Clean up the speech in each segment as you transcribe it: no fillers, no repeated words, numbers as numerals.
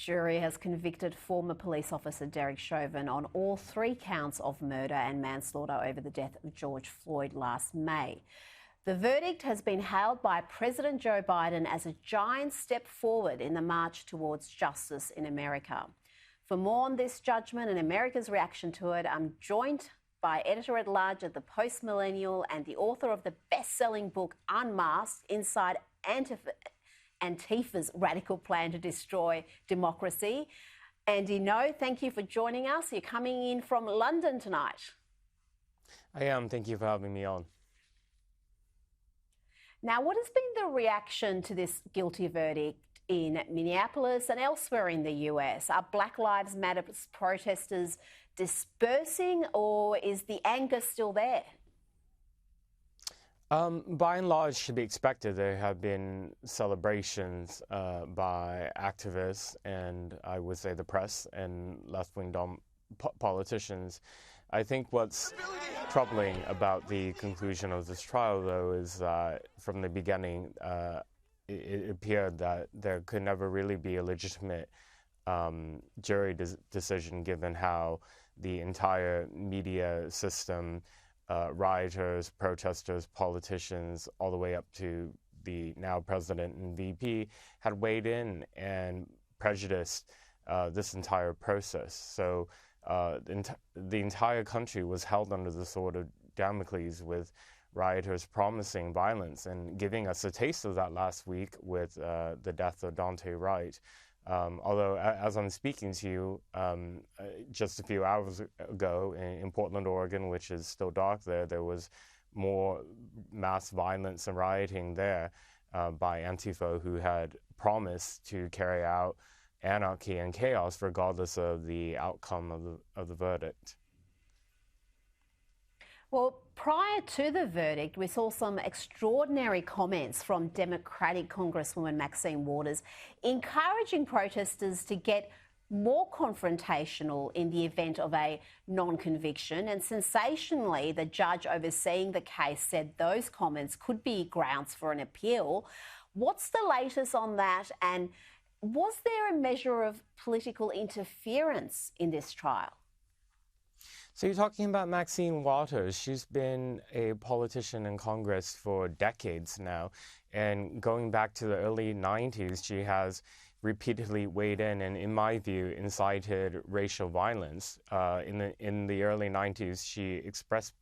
jury has convicted former police officer Derek Chauvin on all 3 counts of murder and manslaughter over the death of George Floyd last May. The verdict has been hailed by President Joe Biden as a giant step forward in the march towards justice in America. For more on this judgment and America's reaction to it, I'm joined by editor-at-large at the Post-Millennial and the author of the best-selling book Unmasked: Inside Antifa's Radical Plan to Destroy Democracy. Andy No, thank you for joining us. You're coming in from London tonight. I am. Thank you for having me on. Now, what has been the reaction to this guilty verdict in Minneapolis and elsewhere in the US? Are Black Lives Matter protesters dispersing, or is the anger still there? By and large, should be expected. There have been celebrations by activists and I would say the press and left-wing politicians. I think what's troubling about the conclusion of this trial, though, is that from the beginning, it appeared that there could never really be a legitimate jury decision given how the entire media system, rioters, protesters, politicians, all the way up to the now president and VP, had weighed in and prejudiced this entire process. So the entire country was held under the sword of Damocles, with rioters promising violence and giving us a taste of that last week with the death of Daunte Wright. Although, as I'm speaking to you, just a few hours ago in Portland, Oregon, which is still dark there was more mass violence and rioting there by Antifa, who had promised to carry out anarchy and chaos regardless of the outcome of the verdict. Well, prior to the verdict, we saw some extraordinary comments from Democratic Congresswoman Maxine Waters encouraging protesters to get more confrontational in the event of a non-conviction. And sensationally, the judge overseeing the case said those comments could be grounds for an appeal. What's the latest on that? And was there a measure of political interference in this trial? So you're talking about Maxine Waters. She's been a politician in Congress for decades now. And going back to the early 90s, she has repeatedly weighed in my view, incited racial violence. In the early 90s, she expressed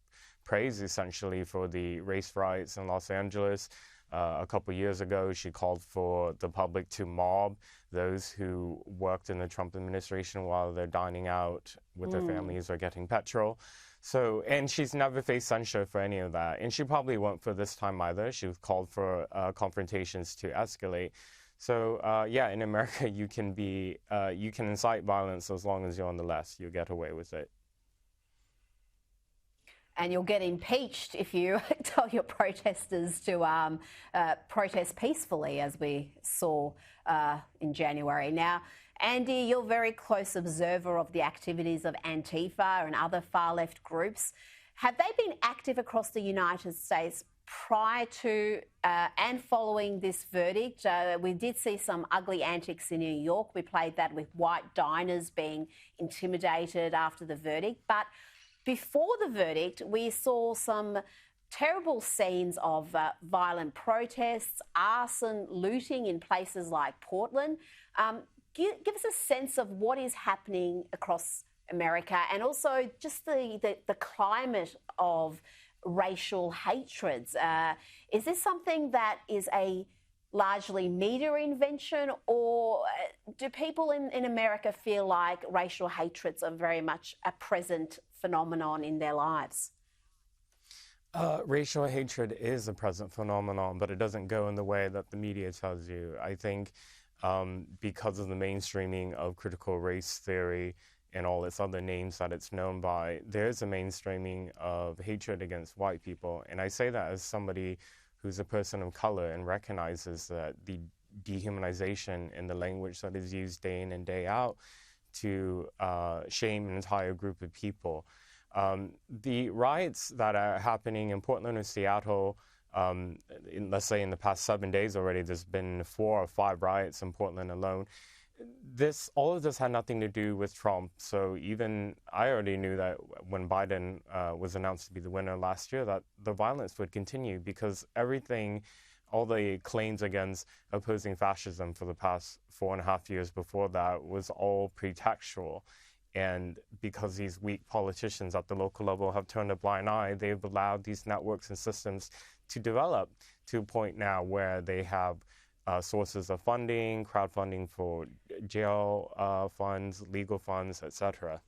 praise essentially for the race riots in Los Angeles. A couple years ago, she called for the public to mob those who worked in the Trump administration while they're dining out with their families or getting petrol. So, and she's never faced censure for any of that. And she probably won't for this time either. She called for confrontations to escalate. So, yeah, in America, you can incite violence as long as you're on the left. You'll get away with it. And you'll get impeached if you tell your protesters to protest peacefully, as we saw in January. Now, Andy, you're a very close observer of the activities of Antifa and other far-left groups. Have they been active across the United States prior to and following this verdict? We did see some ugly antics in New York. We played that with white diners being intimidated after the verdict. But before the verdict, we saw some terrible scenes of violent protests, arson, looting in places like Portland. Give us a sense of what is happening across America, and also just the climate of racial hatreds. Is this something that is a largely media invention, or do people in America feel like racial hatreds are very much a present phenomenon in their lives? Racial hatred is a present phenomenon, but it doesn't go in the way that the media tells you. I think because of the mainstreaming of critical race theory and all its other names that it's known by, there's a mainstreaming of hatred against white people. And I say that as somebody who's a person of color and recognizes that the dehumanization in the language that is used day in and day out to shame an entire group of people. The riots that are happening in Portland or Seattle, let's say in the past 7 days already, there's been 4 or 5 riots in Portland alone. All of this had nothing to do with Trump. So even I already knew that when Biden was announced to be the winner last year, that the violence would continue because all the claims against opposing fascism for the past 4.5 years before that was all pretextual. And because these weak politicians at the local level have turned a blind eye, they've allowed these networks and systems to develop to a point now where they have sources of funding, crowdfunding for jail funds, legal funds, etc.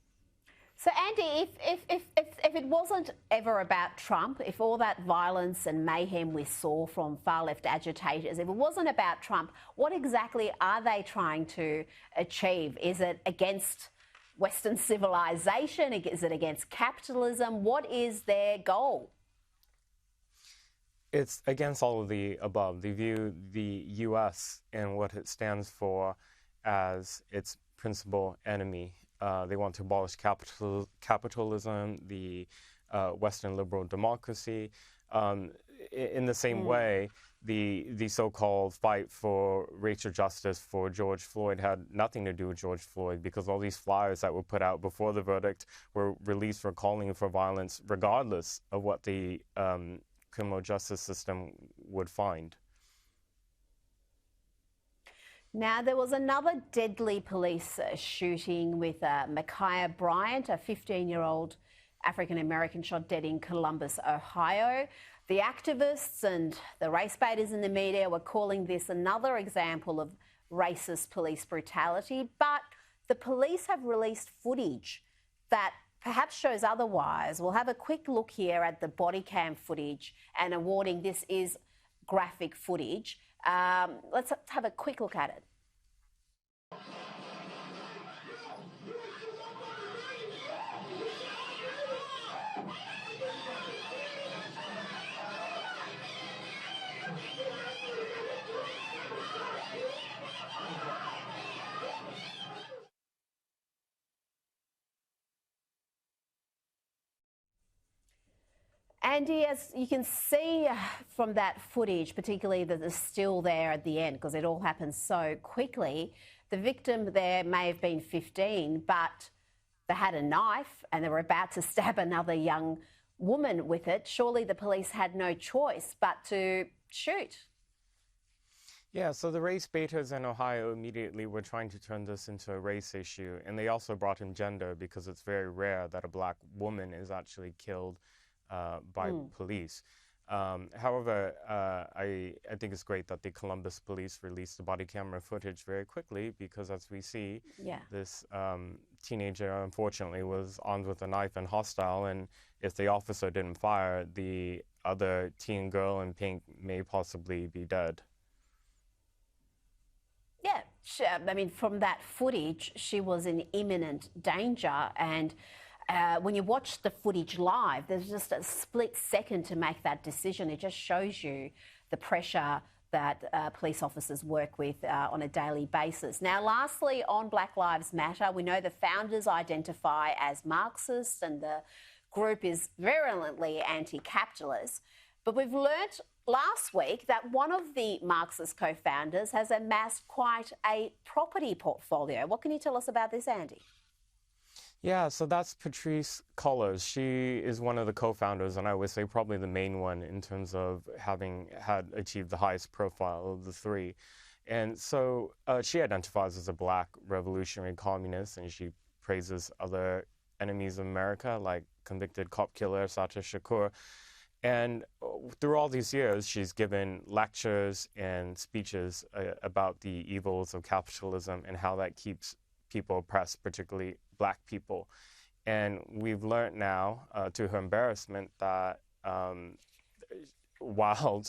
So, Andy, if it wasn't ever about Trump, if all that violence and mayhem we saw from far-left agitators, if it wasn't about Trump, what exactly are they trying to achieve? Is it against Western civilization? Is it against capitalism? What is their goal? It's against all of the above. They view the U.S. and what it stands for as its principal enemy. They want to abolish capitalism, the Western liberal democracy. In the same way, the so-called fight for racial justice for George Floyd had nothing to do with George Floyd because all these flyers that were put out before the verdict were released for calling for violence regardless of what the criminal justice system would find. Now, there was another deadly police shooting with Micaiah Bryant, a 15-year-old African-American shot dead in Columbus, Ohio. The activists and the race baiters in the media were calling this another example of racist police brutality, but the police have released footage that perhaps shows otherwise. We'll have a quick look here at the body cam footage and a warning, this is graphic footage. Let's have a quick look at it. Andy, as you can see from that footage, particularly that is still there at the end, because it all happens so quickly, the victim there may have been 15, but they had a knife and they were about to stab another young woman with it. Surely the police had no choice but to shoot. Yeah, so the race baiters in Ohio immediately were trying to turn this into a race issue, and they also brought in gender because it's very rare that a black woman is actually killed by police. However, I think it's great that the Columbus police released the body camera footage very quickly because, as we see, this teenager unfortunately was armed with a knife and hostile, and if the officer didn't fire, the other teen girl in pink may possibly be dead. Yeah, I mean, from that footage, she was in imminent danger, and when you watch the footage live, there's just a split second to make that decision. It just shows you the pressure that police officers work with on a daily basis. Now, lastly, on Black Lives Matter, we know the founders identify as Marxists and the group is virulently anti-capitalist. But we've learnt last week that one of the Marxist co-founders has amassed quite a property portfolio. What can you tell us about this, Andy? Yeah, so that's Patrisse Cullors. She is one of the co-founders, and I would say probably the main one in terms of having achieved the highest profile of the three. And so she identifies as a black revolutionary communist, and she praises other enemies of America, like convicted cop killer Sata Shakur. And through all these years, she's given lectures and speeches about the evils of capitalism and how that keeps people oppressed, particularly black people. And we've learned now, to her embarrassment, that while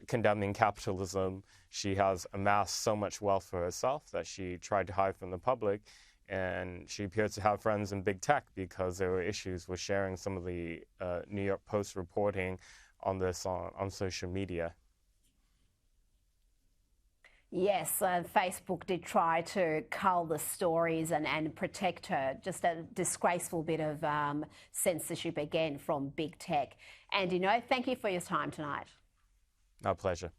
condemning capitalism, she has amassed so much wealth for herself that she tried to hide from the public. And she appears to have friends in big tech because there were issues with sharing some of the New York Post reporting on this on social media. Yes, Facebook did try to cull the stories and protect her. Just a disgraceful bit of censorship again from big tech. And, thank you for your time tonight. My pleasure.